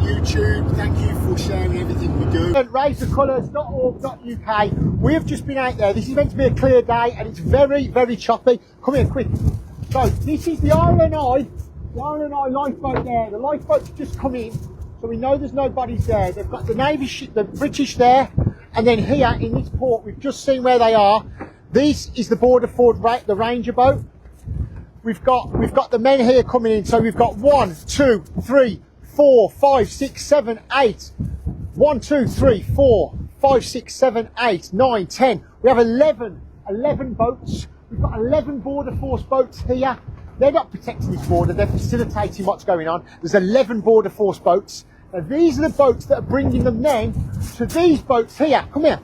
YouTube. Thank you for sharing everything we do. RaceTheColours.org.uk. We have just been out there. This is meant to be a clear day and it's very, very choppy. Come here, quick. So this is the RNI lifeboat there. The lifeboat's just come in, so we know there's no bodies there. They've got the Navy ship, the British there, and then here in this port, we've just seen where they are. This is the Border Ford, the Ranger boat. We've got the men here coming in. So we've got 1, 2, 3, 4, 5, 6, 7, 8. 1, 2, 3, 4, 5, 6, 7, 8, 9, 10. We have 11 boats. We've got 11 Border Force boats here. They're not protecting this border, they're facilitating what's going on. There's 11 Border Force boats. Now these are the boats that are bringing them then to these boats here. Come here.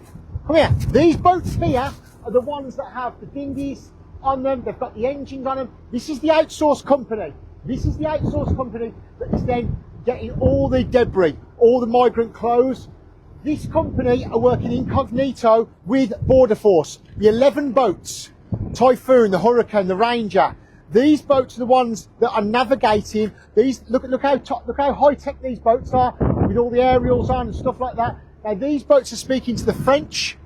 These boats here are the ones that have the dinghies on them. They've got the engines on them. This is the outsourced company. This is the outsourced company that is then getting all the debris, all the migrant clothes. This company are working incognito with Border Force. The 11 boats, Typhoon, the Hurricane, the Ranger. These boats are the ones that are navigating these. Look how high tech these boats are, with all the aerials on and stuff like that. Now these boats are speaking to the French.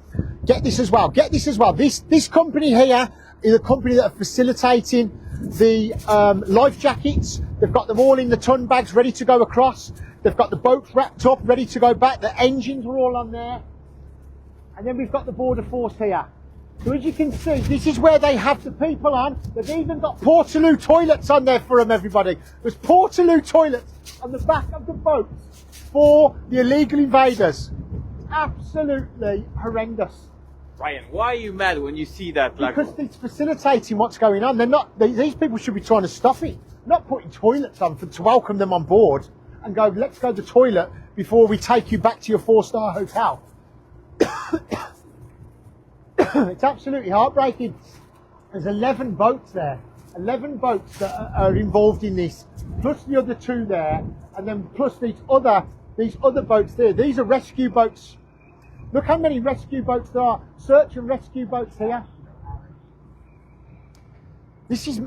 Get this as well. This company here is a company that are facilitating the life jackets. They've got them all in the ton bags ready to go across. They've got the boats wrapped up, ready to go back. The engines are all on there. And then we've got the Border Force here. So as you can see, this is where they have the people on. They've even got Portaloo toilets on there for them, everybody. There's Portaloo toilets on the back of the boats for the illegal invaders. Absolutely horrendous. Ryan, why are you mad when you see that? Because it's facilitating what's going on. They're not. These people should be trying to stop it, not putting toilets on to welcome them on board and go, let's go to the toilet before we take you back to your 4-star hotel. It's absolutely heartbreaking. There's 11 boats there, 11 boats that are involved in this, plus the other 2 there, and then plus these other boats there. These are rescue boats. Look how many rescue boats there are. Search and rescue boats here. This is,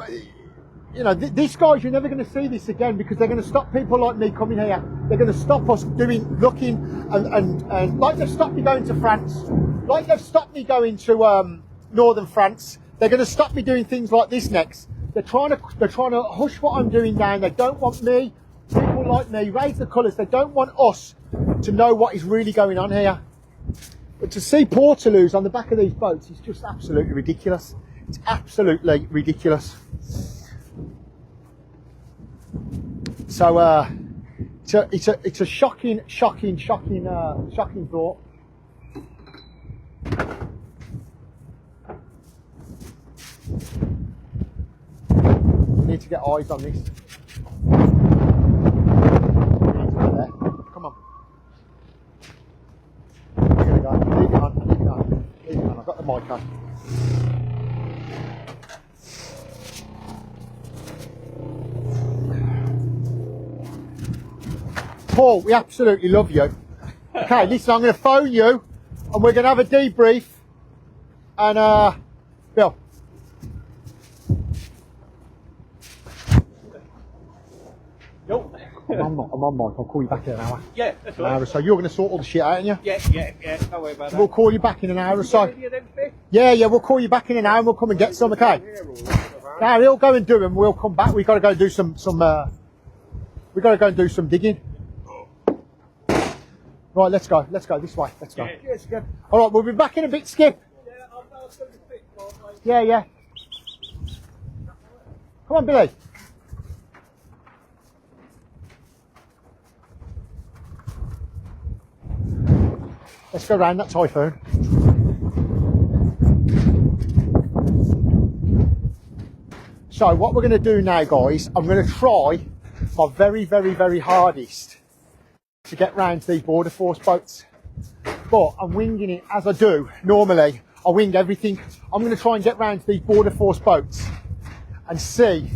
you know, these guys, you're never going to see this again, because they're going to stop people like me coming here. They're going to stop us looking, and like they've stopped me going to France, like they've stopped me going to northern France. They're going to stop me doing things like this next. They're trying to hush what I'm doing down. They don't want me, people like me, Raise the Colours. They don't want us to know what is really going on here. But to see Portaloos on the back of these boats is just absolutely ridiculous. It's absolutely ridiculous. So it's a shocking thought. I need to get eyes on this. Come on. We're gonna go. Leave it on. I've got the mic on. Paul, we absolutely love you. Okay, listen, I'm going to phone you and we're going to have a debrief. And, Bill. Nope. I'm on mic. I'll call you back in an hour. Yeah, that's all right. So you're going to sort all the shit out, aren't you? Yeah. Don't worry about that. We'll call you back in an hour or so. Yeah, we'll call you back in an hour and we'll come and get some, okay? Now, he'll go and do them. We'll come back. We've got to go and do some digging. Right, let's go this way. Let's go. Yes, good. All right, we'll be back in a bit, Skip. Yeah. Come on, Billy. Let's go round that Typhoon. So what we're going to do now, guys, I'm going to try my very, very, very hardest to get round to these Border Force boats. But I'm winging it as I do normally. I wing everything. I'm going to try and get round to these Border Force boats and see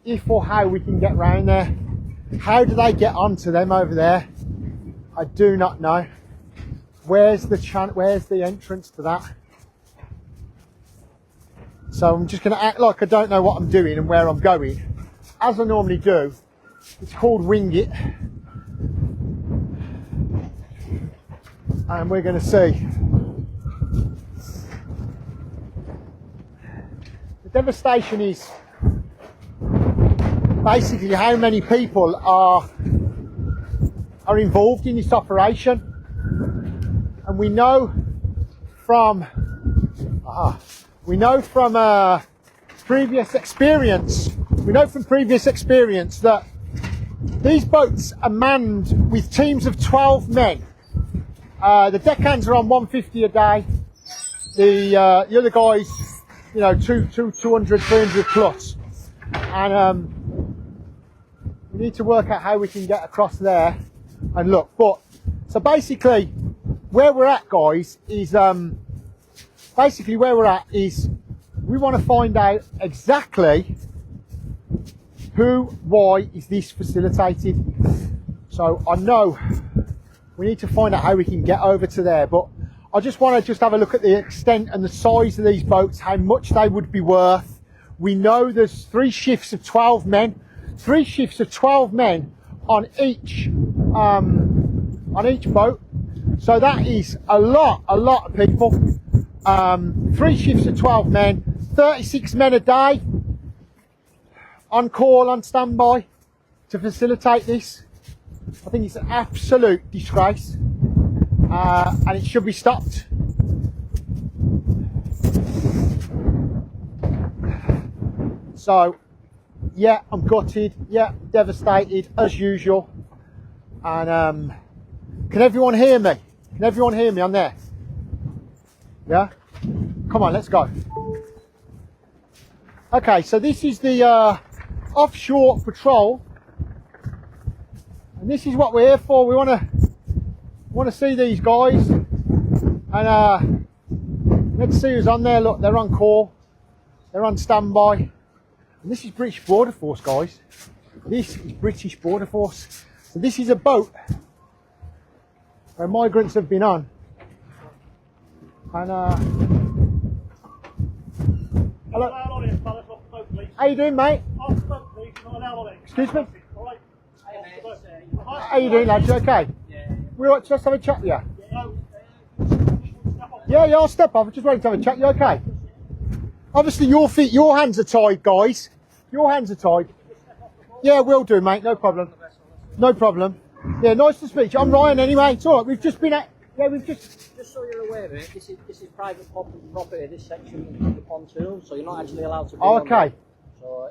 if or how we can get round there. How do they get onto them over there? I do not know. Where's the entrance to that? So I'm just going to act like I don't know what I'm doing and where I'm going, as I normally do. It's called wing it. And we're going to see. The devastation is basically how many people are involved in this operation. And we know from previous experience that these boats are manned with teams of 12 men. The deckhands are on 150 a day. The other guys, 200, 300 plus. And we need to work out how we can get across there and look. But so basically, where we're at, guys, is we want to find out exactly who, why is this facilitated. So I know we need to find out how we can get over to there, but I just want to have a look at the extent and the size of these boats, how much they would be worth. We know there's 3 shifts of 12 men, 3 shifts of 12 men on each boat. So that is a lot of people. 3 shifts of 12 men, 36 men a day on call, on standby to facilitate this. I think it's an absolute disgrace, and it should be stopped. So, yeah, I'm gutted. Yeah, devastated as usual. And can everyone hear me? Can everyone hear me on there? Yeah? Come on, let's go. Okay, so this is the offshore patrol. And this is what we're here for. We want to see these guys. And let's see who's on there. Look, they're on call. They're on standby. And this is British Border Force, guys. This is British Border Force. So this is a boat where migrants have been on. And hello. How you doing, mate? Excuse me? How you doing, lads? You okay? We're all right to just have a chat with you. Yeah, I'll step off. I'm just waiting to have a chat. You okay? Obviously, your hands are tied, guys. Your hands are tied. Yeah, will do, mate. No problem. No problem. Yeah, nice to speak to you. I'm Ryan anyway. It's all right. We've just been at... Yeah, we've just so you're aware, mate, this is private property, this section of the pontoon, so you're not actually allowed to be on okay. there. So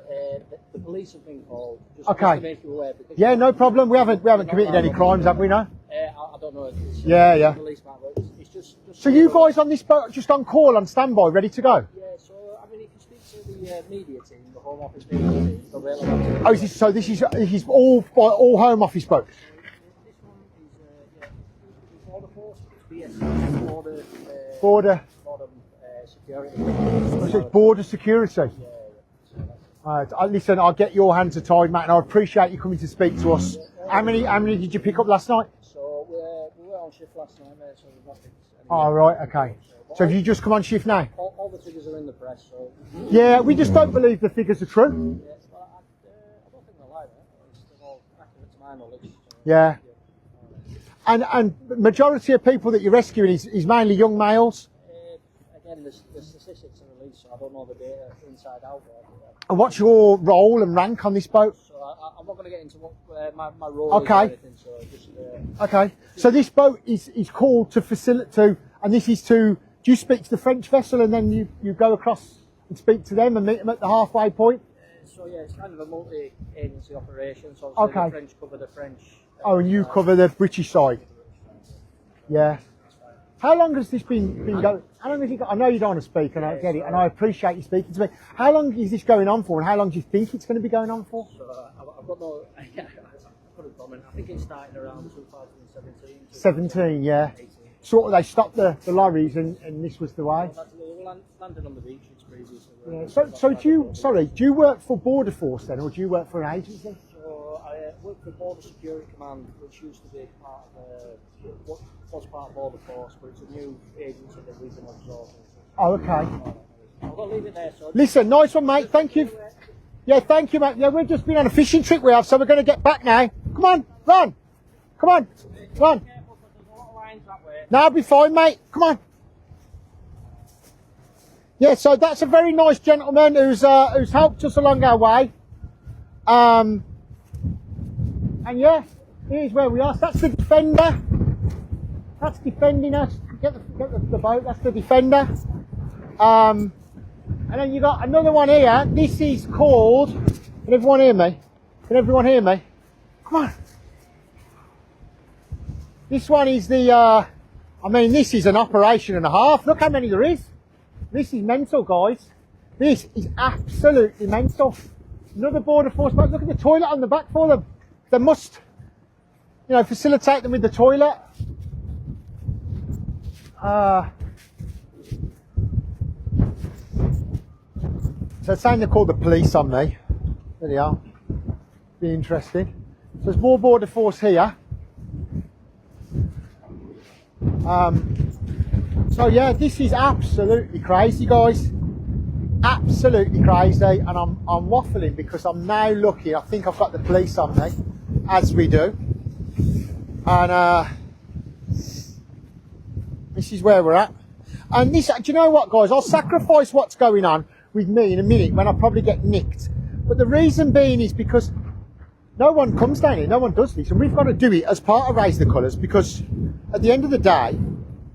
the police have been called, just okay. to make you aware. Yeah, no problem. We haven't committed any crimes, have we, no? I don't know. It's, yeah. Police matter, it's just so you guys on this boat just on call, on standby, ready to go? Yeah, so, I mean, if you speak to the media team, the Home Office media team, they'll be able to... Oh, this is all Home Office boats? This one is, Border Force, BS, Border security. So it's border security? Yeah. Listen, I'll get your hands are tied, Matt, and I appreciate you coming to speak to us. How many did you pick up last night? So we were on shift last night, mate, so we've not picked any. Oh, right, okay. So have you just come on shift now? All the figures are in the press, so... Yeah, we just don't believe the figures are true. Yeah, well, I don't think they're lying, it's all accurate to my knowledge. So. Yeah. And the majority of people that you're rescuing is mainly young males? Again, the statistics are released, so I don't know the data inside out there. And what's your role and rank on this boat? So I'm not going to get into what my role is or anything, so just... Okay, so this boat is called to facilitate, and this is to... Do you speak to the French vessel and then you go across and speak to them and meet them at the halfway point? So yeah, it's kind of a multi-agency operation, so okay. The French cover the French... Oh, and you cover the British side? Yeah. How long has this been going? How long has it got? I know you don't want to speak, and I get it, and I appreciate you speaking to me. How long is this going on for, and how long do you think it's going to be going on for? So I've got no... I couldn't comment. I think it started around 2017. 17, yeah. 18. Sort of, they stopped the lorries, and this was the way. We landed on the beach. It's crazy. Yeah. So do you work for Border Force then, or do you work for an agency? So I work for Border Security Command, which used to be part of what was part of Border Force, but it's a new agency that we've been absorbing. Oh, okay. I'll go leave it there. So listen, nice one, mate. Thank you. Yeah, thank you, mate. Yeah, we've just been on a fishing trip we have, so we're going to get back now. Come on, run. Come on, run. No, I'll be fine, mate. Come on. Yeah, so that's a very nice gentleman who's helped us along our way. And yeah, here's where we are. So that's the Defender. That's defending us. Get the boat. That's the Defender. And then you got another one here. This is called. Can everyone hear me? Can everyone hear me? Come on. This one is the. I mean, this is an operation and a half. Look how many there is. This is mental, guys. This is absolutely mental. Another border force boat. Look at the toilet on the back for them. They must, you know, facilitate them with the toilet. So it's saying they called the police on me. There they are. Be interesting. So there's more border force here. So yeah, this is absolutely crazy, guys. Absolutely crazy, and I'm waffling because I'm now looking. I think I've got the police on me, as we do, and this is where we're at. And this, do you know what, guys? I'll sacrifice what's going on with me in a minute when I probably get nicked. But the reason being is because no one comes down here, no one does this, and we've got to do it as part of Raise the Colours, because at the end of the day,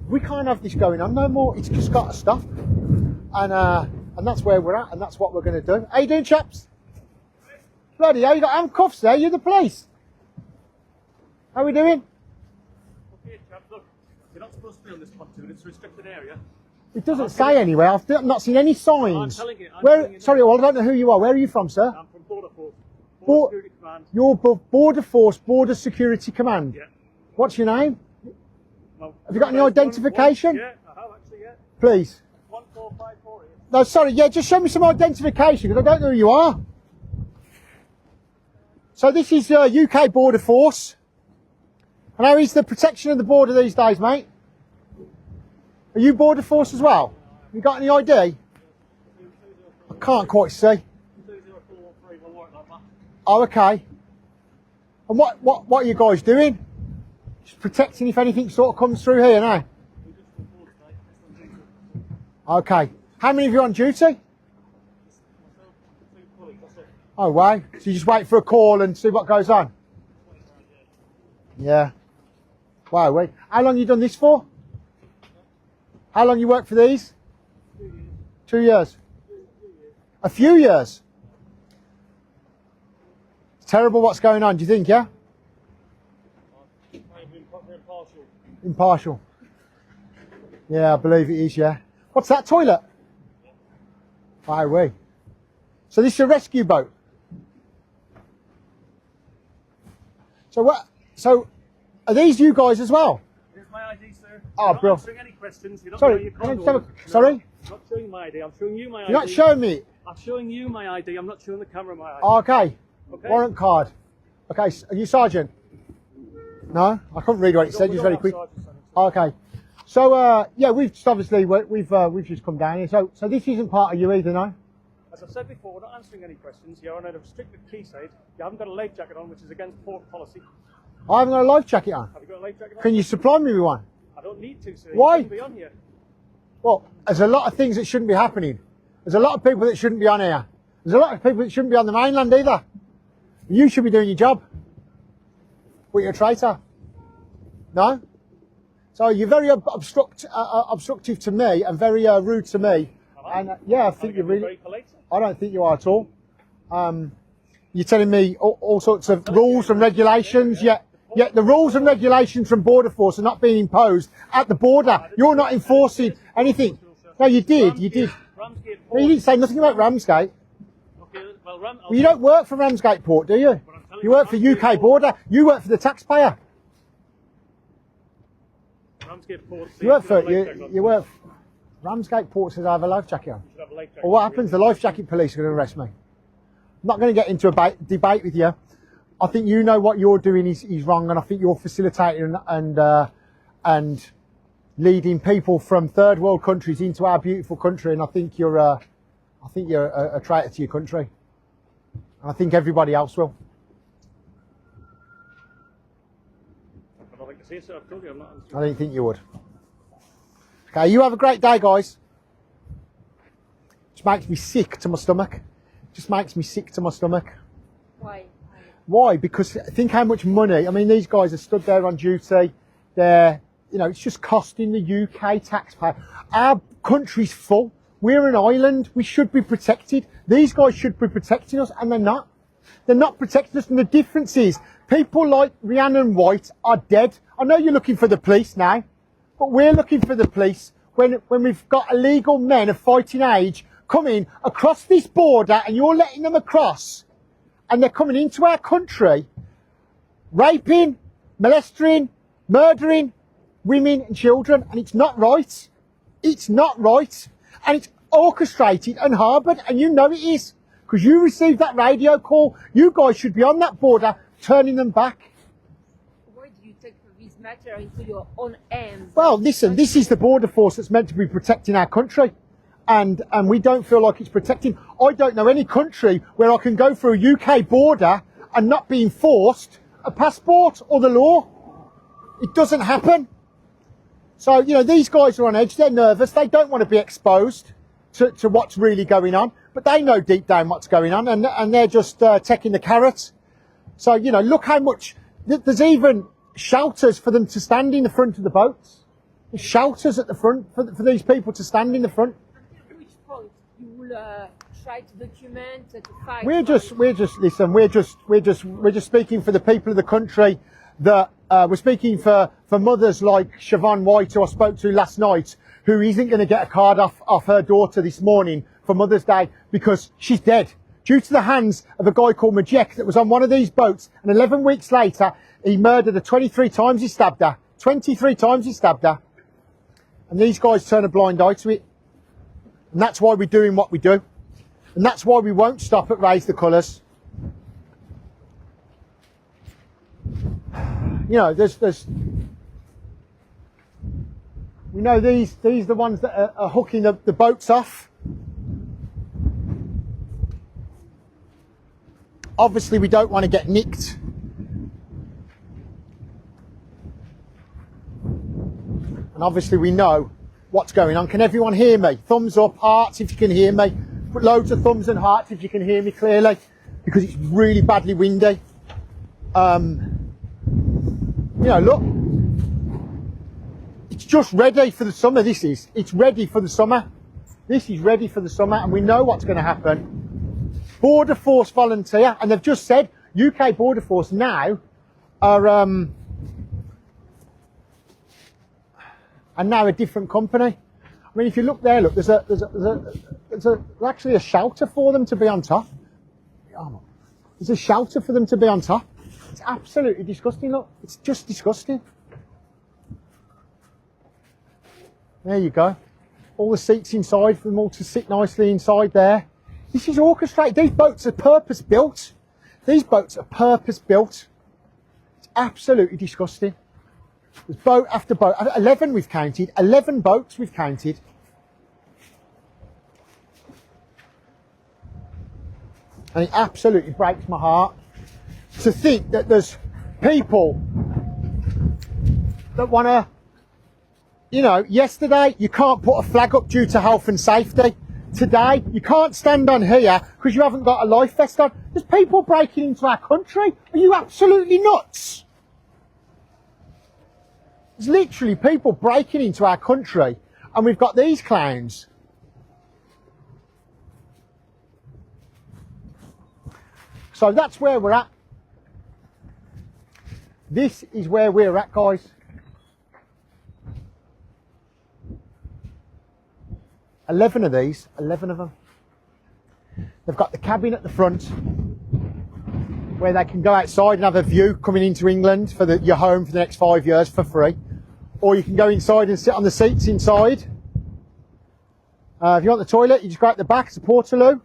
we can't have this going on no more. It's just got to stop. And that's where we're at, and that's what we're going to do. How you doing, chaps? Bloody hell, you got handcuffs there. You're the police. How we doing? Okay, chaps, look, you're not supposed to be on this pontoon. It's a restricted area. It doesn't say anywhere. I've not seen any signs. I'm telling you. Where? Sorry, well, I don't know who you are. Where are you from, sir? I'm from Border Force. Border Security Command. You're Border Force, Border Security Command. Yeah. What's your name? No. Have you got any identification? Yeah, I have actually, yeah. Please. 14548. No, sorry, yeah, just show me some identification, because I don't know who you are. So this is UK Border Force. And how is the protection of the border these days, mate? Are you Border Force as well? You got any ID? I can't quite see. 20413 will work like that. Oh, okay. And what are you guys doing? Just protecting if anything sort of comes through here now? Okay. How many of you are on duty? Oh, wow. So you just wait for a call and see what goes on? Yeah. Wow. Wait. How long you done this for? How long you work for these? 2 years. A few years? It's terrible what's going on, do you think, yeah? Impartial. Yeah, I believe it is, yeah. What's that toilet? Highway. So this is a rescue boat. So what? So are these you guys as well? Here's my ID, sir. Oh, bro. I'm not answering any questions. You don't know Sorry, your can I just code. have a, sorry? I'm not showing my ID. I'm showing you my ID. You're not showing me. I'm showing you my ID. I'm not showing the camera my ID. Oh, okay. Okay. Warrant card. Okay, are you sergeant? No, I couldn't read what it said. Just very quick. Okay. So yeah, we've just obviously we've just come down here. So this isn't part of you either, no? As I've said before, we're not answering any questions. You're on a restricted quayside. You haven't got a life jacket on, which is against port policy. I haven't got a life jacket on. Have you got a life jacket on? Can you supply me with one? I don't need to, sir. Why? You shouldn't be on here. Well, there's a lot of things that shouldn't be happening. There's a lot of people that shouldn't be on here. There's a lot of people that shouldn't be on the mainland either. You should be doing your job. But you're a traitor. No? So you're very obstructive to me and very rude to me. And yeah, I think you're really... Very polite, sir. I don't think you are at all. You're telling me all sorts of rules and regulations, yet the rules and regulations from Border Force are not being imposed at the border. You're not enforcing anything. No, you did. Ramsgate No, you didn't say nothing about Ramsgate. Okay, well, Well, you don't work for Ramsgate Port, do you? You work for UK Border. You work for the taxpayer. Ramsgate Port. You work for you work. Ramsgate Port says I have a life jacket on. should have a life jacket. Well, what happens? The life jacket police are going to arrest me. I'm not going to get into a debate with you. I think you know what you're doing is wrong, and I think you're facilitating and leading people from third world countries into our beautiful country. And I think you're a traitor to your country, and I think everybody else will. I'd like to say so. I've told you I'm not. I don't think you would. Okay, you have a great day, guys. Just makes me sick to my stomach. Just makes me sick to my stomach. Why? Why? Because think how much money. I mean, these guys are stood there on duty. They're, you know, it's just costing the UK taxpayer. Our country's full. We're an island. We should be protected. These guys should be protecting us, and they're not. They're not protecting us. And the difference is, people like Rhiannon White are dead. I know you're looking for the police now, but we're looking for the police when we've got illegal men of fighting age coming across this border, and you're letting them across, and they're coming into our country, raping, molesting, murdering women and children, and it's not right. It's not right. And it's orchestrated and harboured, and you know it is, because you received that radio call. You guys should be on that border, turning them back. Why do you take this matter into your own hands? Well, listen, this is the border force that's meant to be protecting our country, and we don't feel like it's protecting. I don't know any country where I can go through a UK border and not be enforced a passport or the law. It doesn't happen. So, you know, these guys are on edge. They're nervous. They don't want to be exposed to what's really going on. But they know deep down what's going on, and they're just taking the carrot. So, you know, look how much... There's even shelters for them to stand in the front of the boats. There's shelters at the front for these people to stand in the front. Until which point you will try to document, to fight? We're just speaking for the people of the country that we're speaking for mothers like Siobhan White, who I spoke to last night, who isn't going to get a card off her daughter this morning for Mother's Day because she's dead due to the hands of a guy called Majek that was on one of these boats, and 11 weeks later he murdered her 23 times. He stabbed her 23 times. He stabbed her, and these guys turn a blind eye to it, and that's why we're doing what we do, and that's why we won't stop at Raise the Colours. You know, we know these are the ones that are hooking the boats off. Obviously, we don't want to get nicked. And obviously, we know what's going on. Can everyone hear me? Thumbs up, hearts if you can hear me. Put loads of thumbs and hearts if you can hear me clearly, because it's really badly windy. You know, look, it's just ready for the summer. It's ready for the summer. This is ready for the summer, and we know what's going to happen. Border Force volunteer, and they've just said UK Border Force now are now a different company. I mean, if you look there, look, there's actually a shelter for them to be on top. Oh, there's a shelter for them to be on top. It's absolutely disgusting, look. It's just disgusting. There you go. All the seats inside for them all to sit nicely inside there. This is orchestrated. These boats are purpose built. These boats are purpose built. It's absolutely disgusting. There's boat after boat. 11 we've counted. 11 boats we've counted. And it absolutely breaks my heart to think that there's people that want to, you know, yesterday you can't put a flag up due to health and safety. Today you can't stand on here because you haven't got a life vest on. There's people breaking into our country. Are you absolutely nuts? There's literally people breaking into our country, and we've got these clowns. So that's where we're at. This is where we're at, guys. 11 of these, 11 of them. They've got the cabin at the front where they can go outside and have a view coming into England for your home for the next 5 years for free. Or you can go inside and sit on the seats inside. If you want the toilet, you just go out the back, it's a portaloo.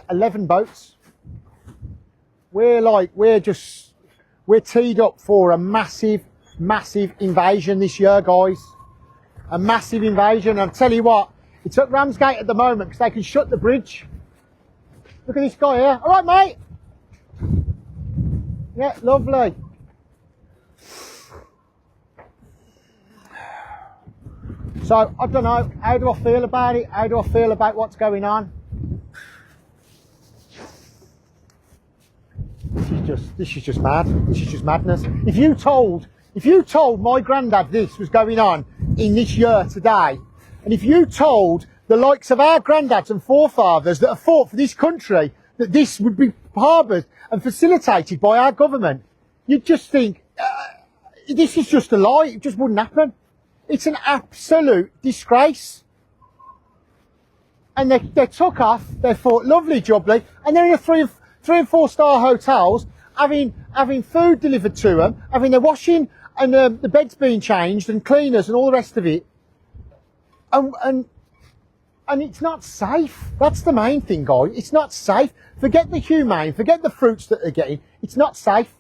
11 boats. We're teed up for a massive invasion this year, guys. A massive invasion. I'll tell you what, it's at Ramsgate at the moment because they can shut the bridge. Look at this guy here. All right, mate. Yeah, lovely. So I don't know. How do I feel about it? How do I feel about what's going on? This is just mad. This is just madness. If you told my granddad this was going on in this year today, and if you told the likes of our granddads and forefathers that have fought for this country that this would be harboured and facilitated by our government, you'd just think, this is just a lie. It just wouldn't happen. It's an absolute disgrace. And they took off, they thought lovely jubbly, and they're in a three and 4 star hotels, having food delivered to them, having their washing and the beds being changed and cleaners and all the rest of it. And it's not safe. That's the main thing, guys. It's not safe. Forget the humane, forget the fruits that they're getting. It's not safe.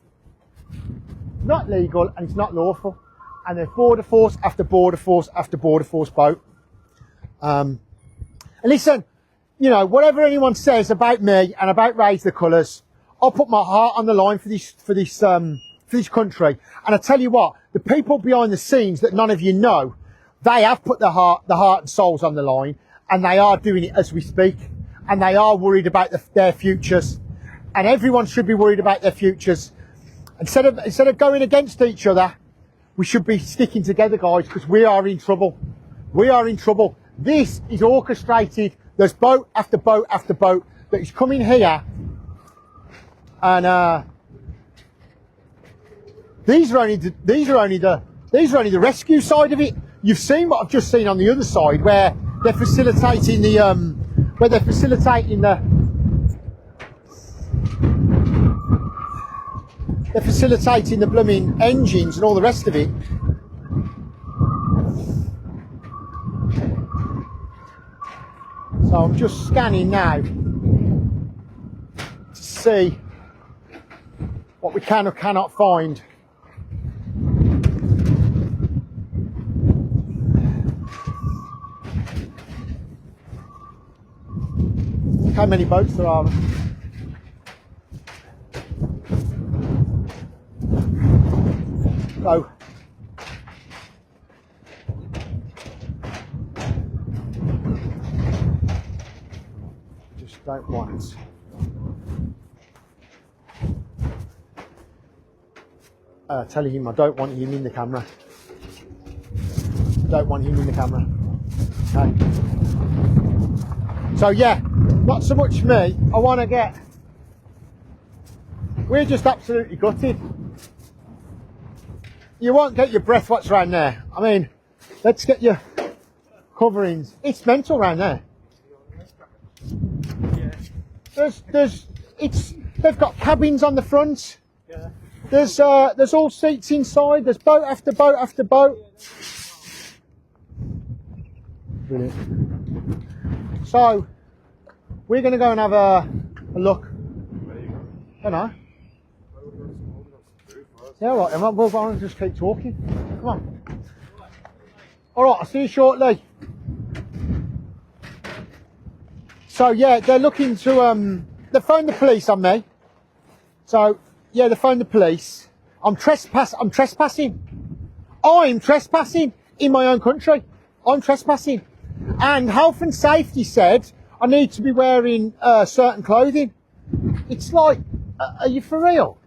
It's not legal and it's not lawful. And there's border force after border force after border force boat. And listen, you know, whatever anyone says about me and about Raise the Colours, I'll put my heart on the line for this country. And I tell you what, the people behind the scenes that none of you know, they have put the heart and souls on the line, and they are doing it as we speak, and they are worried about their futures, and everyone should be worried about their futures. Instead of going against each other, we should be sticking together, guys, because we are in trouble. We are in trouble. This is orchestrated. There's boat after boat after boat that is coming here, and these are only the rescue side of it. You've seen what I've just seen on the other side, where they're facilitating the blooming engines and all the rest of it. So I'm just scanning now to see what we can or cannot find. Look how many boats there are. So just don't want telling him I don't want him in the camera. Don't want him in the camera. Okay. So yeah, not so much me. I want to get. We're just absolutely gutted. You won't get your breath what's around there. I mean, let's get your coverings. It's mental around there. They've got cabins on the front. Yeah. There's all seats inside. There's boat after boat after boat. Brilliant. So we're going to go and have a look. I don't know. Yeah, all right. We'll go on and just keep talking. Come on. All right. I'll see you shortly. So yeah, they're looking to they phoned the police on me. So yeah, they phoned the police. I'm trespassing. I'm trespassing in my own country. I'm trespassing. And health and safety said I need to be wearing certain clothing. It's like, are you for real?